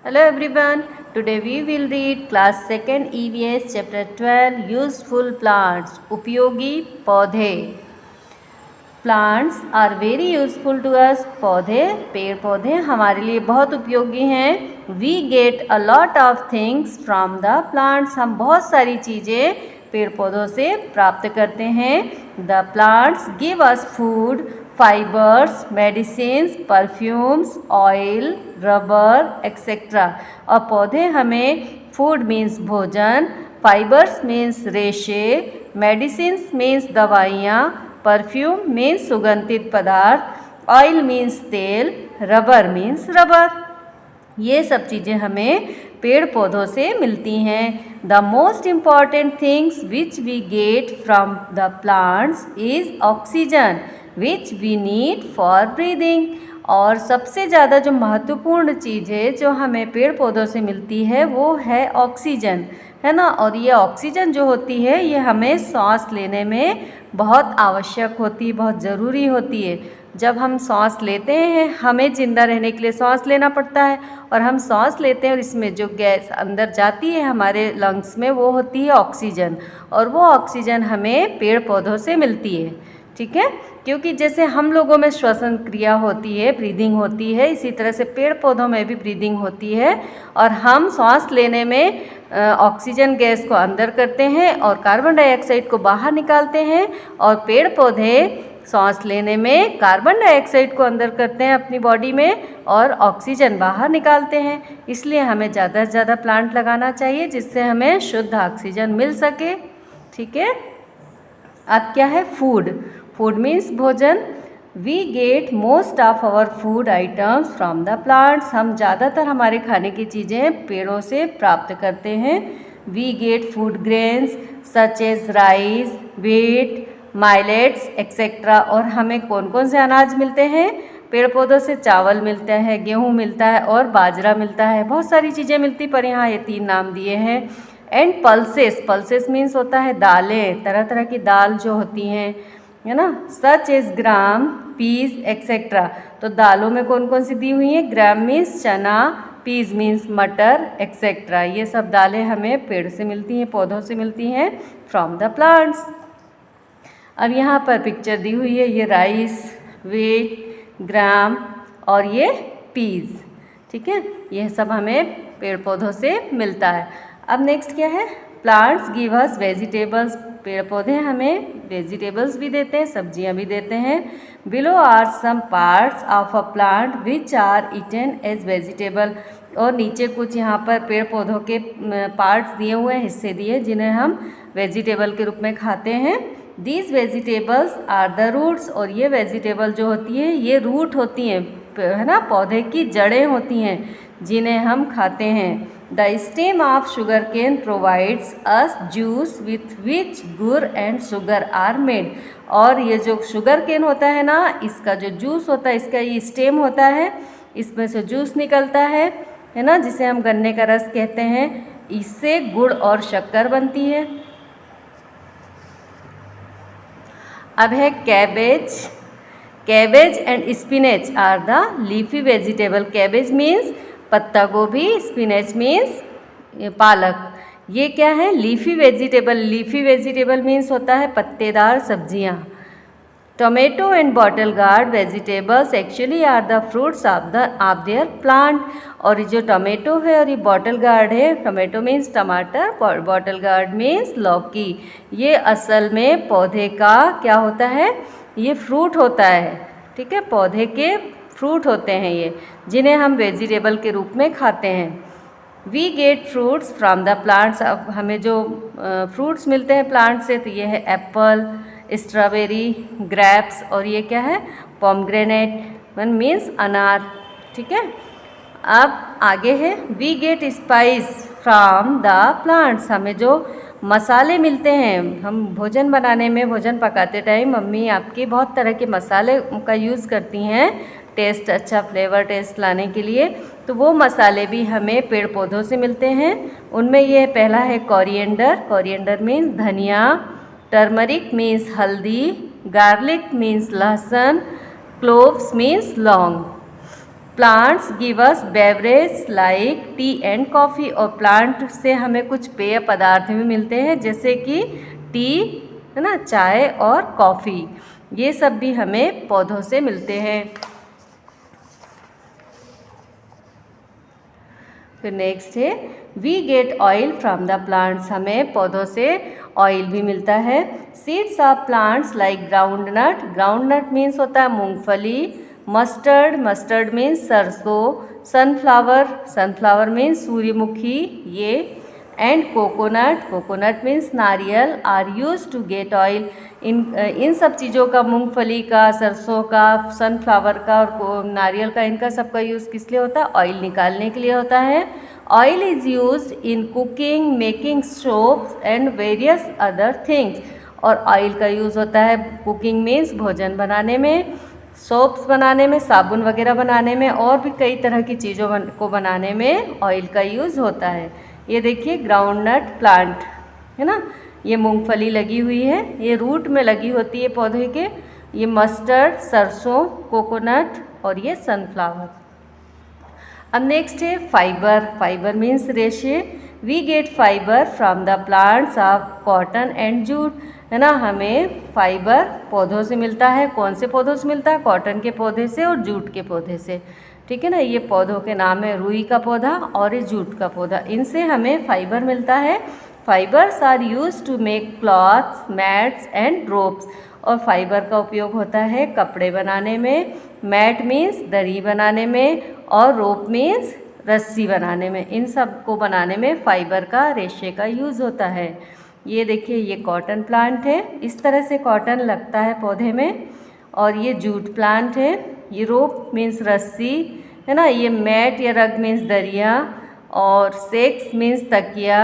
Hello everyone. Today we will read class 2nd EVS chapter 12 useful plants. उपयोगी पौधे. Plants are very useful to us. पौधे पेड़ पौधे हमारे लिए बहुत उपयोगी हैं. We get a lot of things from the plants. हम बहुत सारी चीज़ें पेड़ पौधों से प्राप्त करते हैं. The plants give us food, fibers, medicines, perfumes, oil, rubber etcetera. और पौधे हमें फूड मीन्स भोजन, फाइबर्स मीन्स रेशे, मेडिसिन्स मीन्स दवाइयाँ, परफ्यूम मीन्स सुगंधित पदार्थ, ऑयल मीन्स तेल, रबर मीन्स रबर. ये सब चीज़ें हमें पेड़ पौधों से मिलती हैं. The most important things which we get from the plants is oxygen which we need for breathing. और सबसे ज़्यादा जो महत्वपूर्ण चीज़ है जो हमें पेड़ पौधों से मिलती है वो है ऑक्सीजन, है ना. और ये ऑक्सीजन जो होती है ये हमें सांस लेने में बहुत आवश्यक होती है, बहुत ज़रूरी होती है. जब हम सांस लेते हैं हमें ज़िंदा रहने के लिए सांस लेना पड़ता है और हम सांस लेते हैं और इसमें जो गैस अंदर जाती है हमारे लंग्स में वो होती है ऑक्सीजन. और वो ऑक्सीजन हमें पेड़ पौधों से मिलती है. ठीक है, क्योंकि जैसे हम लोगों में श्वसन क्रिया होती है, ब्रीदिंग होती है, इसी तरह से पेड़ पौधों में भी ब्रीदिंग होती है. और हम सांस लेने में ऑक्सीजन गैस को अंदर करते हैं और कार्बन डाइऑक्साइड को बाहर निकालते हैं. और पेड़ पौधे सांस लेने में कार्बन डाइऑक्साइड को अंदर करते हैं अपनी बॉडी में और ऑक्सीजन बाहर निकालते हैं. इसलिए हमें ज़्यादा से ज़्यादा प्लांट लगाना चाहिए जिससे हमें शुद्ध ऑक्सीजन मिल सके. ठीक है. अब क्या है फूड. फूड मीन्स भोजन. We get most of our food items from the plants. हम ज़्यादातर हमारे खाने की चीज़ें पेड़ों से प्राप्त करते हैं. We get food grains such as rice, wheat, millets etcetera. और हमें कौन कौन से अनाज मिलते हैं पेड़ पौधों से? चावल मिलता है, गेहूँ मिलता है और बाजरा मिलता है. बहुत सारी चीज़ें मिलती पर यहाँ ये 3 नाम दिए हैं. And pulses. पल्सेस मीन्स होता है दालें, तरह तरह की दाल जो होती हैं, है ना. Such as gram, piece etcetera. तो दालों में कौन कौन सी दी हुई हैं? ग्राम मीन्स चना, पीस मीन्स मटर एक्सेट्रा. ये सब दालें हमें पेड़ से मिलती हैं, पौधों से मिलती हैं फ्रॉम द प्लांट्स. अब यहाँ पर पिक्चर दी हुई है. ये राइस, व्हीट, ग्राम और ये पीस. ठीक है, ये सब हमें पेड़ पौधों से मिलता है. अब नेक्स्ट क्या है? प्लांट्स गिव अस वेजिटेबल्स. पेड़ पौधे हमें वेजिटेबल्स भी देते हैं, सब्जियां भी देते हैं. Below are some parts of a plant which are eaten as vegetable. और नीचे कुछ यहाँ पर पेड़ पौधों के पार्ट्स दिए हुए हैं, हिस्से दिए जिन्हें हम वेजिटेबल के रूप में खाते हैं. These vegetables are the roots. और ये वेजिटेबल जो होती है ये रूट होती हैं, है ना, पौधे की जड़ें होती हैं जिन्हें हम खाते हैं. The stem of sugar cane provides us juice with which gur and sugar are made. और ये जो शुगर केन होता है ना, इसका जो जूस होता है, इसका ये स्टेम होता है, इसमें से जूस निकलता है ना, जिसे हम गन्ने का रस कहते हैं. इससे गुड़ और शक्कर बनती है. अब है cabbage. Cabbage and spinach are the leafy vegetable. Cabbage means पत्ता गोभी, स्पिनेच मीन्स पालक. ये क्या है? Leafy vegetable. Leafy vegetable means होता है पत्तेदार सब्जियां. Tomato and bottle gourd vegetables actually are the fruits of their plant. और जो टोमेटो है और ये बॉटल गार्ड है, टोमेटो मीन्स टमाटर, बॉटल गार्ड मीन्स लौकी. ये असल में पौधे का क्या होता है? ये फ्रूट होता है. ठीक है, पौधे के फ्रूट होते हैं ये, जिन्हें हम वेजिटेबल के रूप में खाते हैं. We get fruits from the plants. अब हमें जो फ्रूट्स मिलते हैं प्लांट से तो ये है एप्पल, स्ट्रॉबेरी, ग्रेप्स और ये क्या है? पोमग्रेनेट. वन मीन्स अनार. ठीक है. अब आगे है we get spice from the plants. हमें जो मसाले मिलते हैं, हम भोजन बनाने में, भोजन पकाते टाइम मम्मी आपकी बहुत तरह के मसाले का यूज़ करती हैं टेस्ट अच्छा, फ्लेवर टेस्ट लाने के लिए. तो वो मसाले भी हमें पेड़ पौधों से मिलते हैं. उनमें ये पहला है कोरिएंडर. कोरिएंडर मीन्स धनिया, टर्मरिक मीन्स हल्दी, गार्लिक मीन्स लहसुन, क्लोव्स मीन्स लौंग. Plants give us beverage like T and coffee, और प्लांट से हमें कुछ पेय पदार्थ भी मिलते हैं जैसे कि टी, है ना, चाय और कॉफ़ी, ये सब भी हमें पौधों से मिलते हैं। फिर नेक्स्ट है we get oil from the plants, हमें पौधों से ऑयल भी मिलता है। Seeds of plants like groundnut, groundnut means होता है मूंगफली, मस्टर्ड, मस्टर्ड मीन्स सरसों, सनफ्लावर, सनफ्लावर मीन्स सूर्यमुखी ये, एंड कोकोनट, कोकोनट मीन्स नारियल, are use to get oil, इन सब चीज़ों का, मूंगफली का, सरसों का, सनफ्लावर का और नारियल का, इनका सबका यूज़ किस लिए होता है? ऑयल निकालने के लिए होता है। Oil is used in cooking, making soaps and various other things, और ऑयल का यूज़ होता है कुकिंग मीन्स भोजन बनाने में, सोप्स बनाने में, साबुन वगैरह बनाने में, और भी कई तरह की चीज़ों को बनाने में ऑयल का यूज़ होता है। ये देखिए ग्राउंडनट प्लांट है ना, ये मूंगफली लगी हुई है, ये रूट में लगी होती है पौधे के, ये मस्टर्ड, सरसों, कोकोनट और ये सनफ्लावर। अब नेक्स्ट है फाइबर, फाइबर मीन्स रेशे। We get fibre from the plants of cotton and jute, है ना, हमें फाइबर पौधों से मिलता है। कौन से पौधों से मिलता है? कॉटन के पौधे से और जूट के पौधे से, ठीक है ना। ये पौधों के नाम है रुई का पौधा और ये जूट का पौधा, इनसे हमें फाइबर मिलता है। Fibres are use to make clothes, mats and ropes, और फाइबर का उपयोग होता है कपड़े बनाने में, मैट मीन्स दरी बनाने में, और रोप मीन्स रस्सी बनाने में। इन सब को बनाने में फाइबर का, रेशे का यूज़ होता है। ये देखिए ये कॉटन प्लांट है, इस तरह से कॉटन लगता है पौधे में, और ये जूट प्लांट है, ये रोप मीन्स रस्सी, है ना, ये मैट या रग मीन्स दरिया, और सेक्स मीन्स तकिया,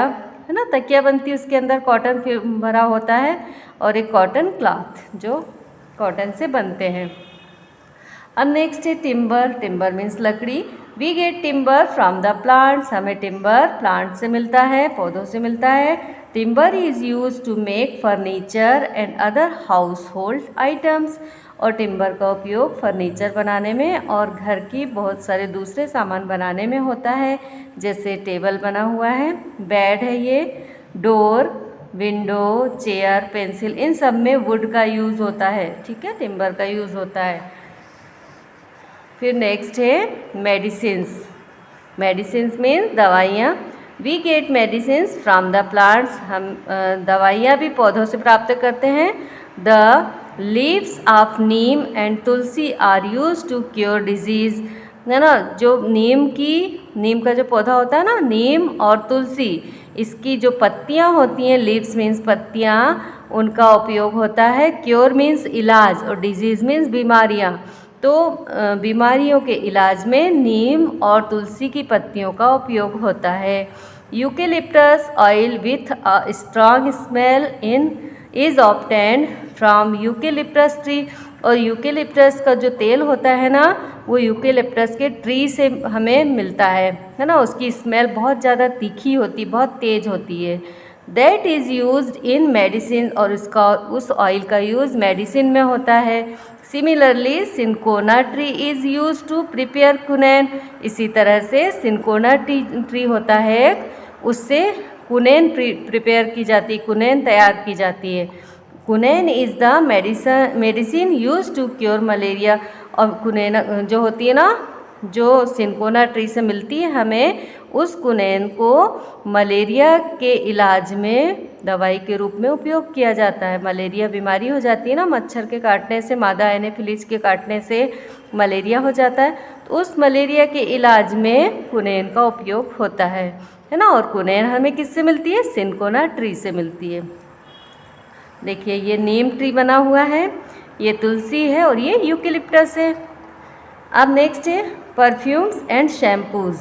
है ना, तकिया बनती है उसके अंदर कॉटन फिर भरा होता है, और एक कॉटन क्लॉथ जो कॉटन से बनते हैं। अब नेक्स्ट है टिम्बर, टिम्बर मीन्स लकड़ी। We get timber from the plants, हमें टिम्बर प्लांट से मिलता है, पौधों से मिलता है। Timber is use to make furniture and other household items, और टिम्बर का उपयोग फर्नीचर बनाने में और घर की बहुत सारे दूसरे सामान बनाने में होता है, जैसे टेबल बना हुआ है, बेड है ये, डोर, विंडो, चेयर, पेंसिल, इन सब में वुड का यूज़ होता है, ठीक है, टिम्बर का यूज़ होता है। फिर नेक्स्ट है मेडिसिन्स, मेडिसिन्स मीन्स दवाइयाँ। We get medicines from the plants, हम दवाइयाँ भी पौधों से प्राप्त करते हैं। The leaves of neem and tulsi are use to cure disease, है ना, जो नीम का जो पौधा होता है ना, नीम और तुलसी, इसकी जो पत्तियाँ होती हैं, लीव्स मीन्स पत्तियाँ, उनका उपयोग होता है। क्योर मीन्स इलाज, और डिजीज़ मीन्स बीमारियाँ, तो बीमारियों के इलाज में नीम और तुलसी की पत्तियों का उपयोग होता है। Eucalyptus oil with a strong smell is obtained from eucalyptus tree, और यूकेलिप्टस का जो तेल होता है ना, वो यूकेलिप्टस के ट्री से हमें मिलता है ना, उसकी स्मेल बहुत ज़्यादा तीखी होती, बहुत तेज़ होती है। That is used in medicine, और उस ऑयल का यूज़ मेडिसिन में होता है। Similarly cinchona tree is use to prepare quinine, इसी तरह से सिनकोना ट्री होता है, उससे कुनैन प्रिपेयर की जाती, कुनैन तैयार की जाती है। Quinine is the medicine use to cure malaria, और कुनैन जो होती है ना, जो सिनकोना ट्री से मिलती है हमें, उस कुनैन को मलेरिया के इलाज में दवाई के रूप में उपयोग किया जाता है। मलेरिया बीमारी हो जाती है ना, मच्छर के काटने से, मादा एनोफिलीज के काटने से मलेरिया हो जाता है, तो उस मलेरिया के इलाज में कुनैन का उपयोग होता है ना। और कुनैन हमें किससे मिलती है? सिनकोना ट्री से मिलती है। देखिए ये नीम ट्री बना हुआ है, ये तुलसी है, और ये यूकेलिप्टस है। अब नेक्स्ट है perfumes and shampoos.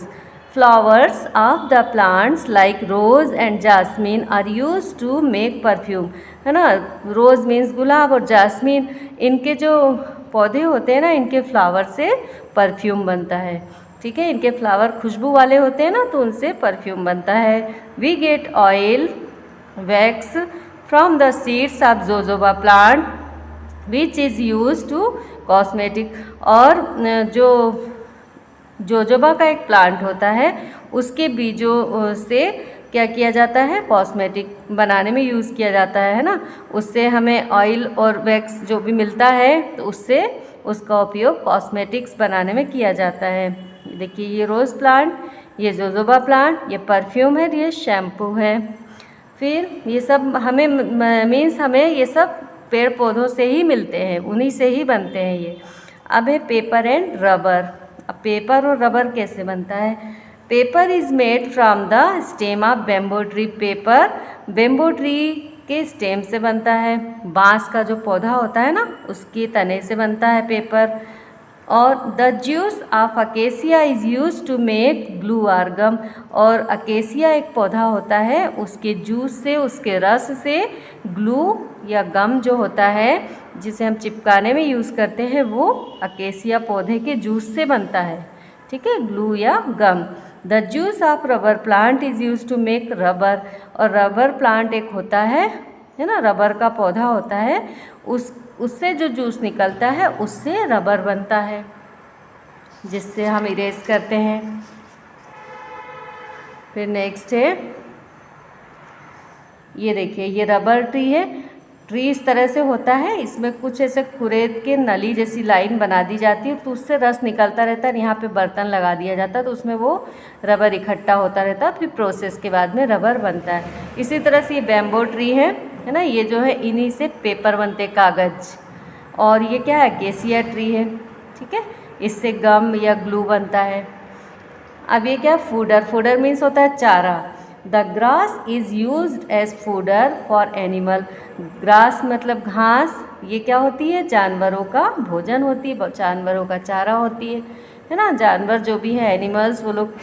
Flowers of the plants like rose and jasmine are use to make perfume, है ना, रोज़ मीन्स गुलाब और जास्मीन, इनके जो पौधे होते हैं ना, इनके फ्लावर से परफ्यूम बनता है, ठीक है, इनके फ्लावर खुशबू वाले होते हैं ना, तो उनसे परफ्यूम बनता है। We get oil wax from the seeds of jojoba plant which is use to cosmetic, और जो जोजोबा का एक प्लांट होता है, उसके बीजों से क्या किया जाता है, कॉस्मेटिक बनाने में यूज़ किया जाता है ना। उससे हमें ऑयल और वैक्स जो भी मिलता है तो उससे उसका उपयोग कॉस्मेटिक्स बनाने में किया जाता है। देखिए ये रोज़ प्लांट, ये जोजोबा प्लांट, ये परफ्यूम है, ये शैम्पू है। फिर ये सब हमें मीन्स हमें ये सब पेड़ पौधों से ही मिलते हैं, उन्हीं से ही बनते हैं ये। अब है पेपर एंड रबर। अब पेपर और रबर कैसे बनता है? Paper is made from the stem of bamboo tree. Paper bamboo tree के स्टेम से बनता है, बांस का जो पौधा होता है ना उसके तने से बनता है पेपर। और the juice of acacia is use to make glue or gum. और अकेसिया एक पौधा होता है, उसके जूस से, उसके रस से ग्लू या गम जो होता है जिसे हम चिपकाने में यूज़ करते हैं वो अकेसिया पौधे के जूस से बनता है। ठीक है, ग्लू या gum. The juice of rubber plant is use to make rubber. और रबर प्लांट एक होता है ना, रबर का पौधा होता है, उससे जो जूस निकलता है उससे रबर बनता है जिससे हम इरेज करते हैं। फिर नेक्स्ट है, ये देखिए ये रबर ट्री है। ट्री इस तरह से होता है, इसमें कुछ ऐसे कुरेद के नली जैसी लाइन बना दी जाती है तो उससे रस निकलता रहता है। यहाँ पे बर्तन लगा दिया जाता है तो उसमें वो रबर इकट्ठा होता रहता है, फिर प्रोसेस के बाद में रबर बनता है। इसी तरह से ये बैम्बो ट्री है ना, ये जो है इन्हीं से पेपर बनते, कागज़। और ये क्या है, अकेसिया ट्री है। ठीक है, इससे गम या ग्लू बनता है। अब ये क्या, फूडर। फूडर मीन्स होता है चारा। The grass is use as fodder for animal. Grass मतलब घास, ये क्या होती है, जानवरों का भोजन होती है, जानवरों का चारा होती है ना। जानवर जो भी है, एनिमल्स, वो लोग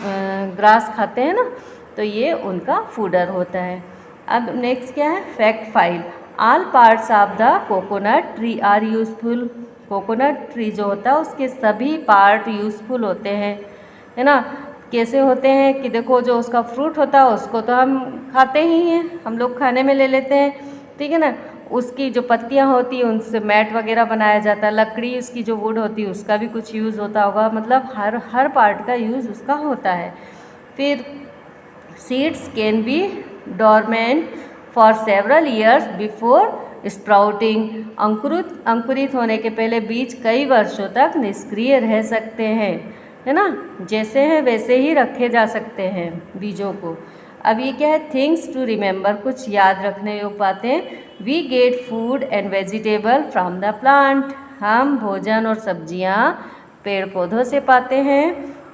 ग्रास खाते हैं ना, तो ये उनका फूडर होता है। अब नेक्स्ट क्या है, fact file. All parts of the coconut tree are useful. Coconut tree जो होता है उसके सभी पार्ट यूज़फुल होते हैं, है ना। कैसे होते हैं कि देखो, जो उसका फ्रूट होता है उसको तो हम खाते ही हैं, हम लोग खाने में ले लेते हैं, ठीक है ना। उसकी जो पत्तियां होती हैं उनसे मैट वगैरह बनाया जाता है। लकड़ी, उसकी जो वुड होती है उसका भी कुछ यूज़ होता होगा, मतलब हर पार्ट का यूज़ उसका होता है। फिर seeds can be dormant for several years before sprouting. अंकुरित होने के पहले बीज कई वर्षों तक निष्क्रिय रह सकते हैं, है ना। जैसे हैं वैसे ही रखे जा सकते हैं बीजों को। अब ये क्या है, थिंग्स टू रिमेंबर, कुछ याद रखने योग्य बातें। We get food and vegetable from the plant. हम भोजन और सब्जियां पेड़ पौधों से पाते हैं।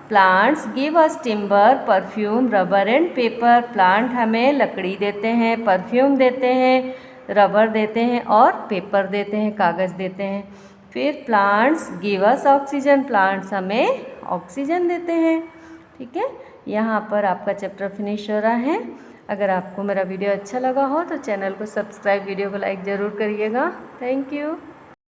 Plants give us timber, perfume, rubber and paper. Plant हमें लकड़ी देते हैं, परफ्यूम देते हैं, रबर देते हैं और पेपर देते हैं, कागज़ देते हैं। फिर प्लांट्स गिव अस ऑक्सीजन। प्लांट्स हमें ऑक्सीजन देते हैं। ठीक है, यहाँ पर आपका चैप्टर फिनिश हो रहा है। अगर आपको मेरा वीडियो अच्छा लगा हो तो चैनल को सब्सक्राइब, वीडियो को लाइक ज़रूर करिएगा। Thank you.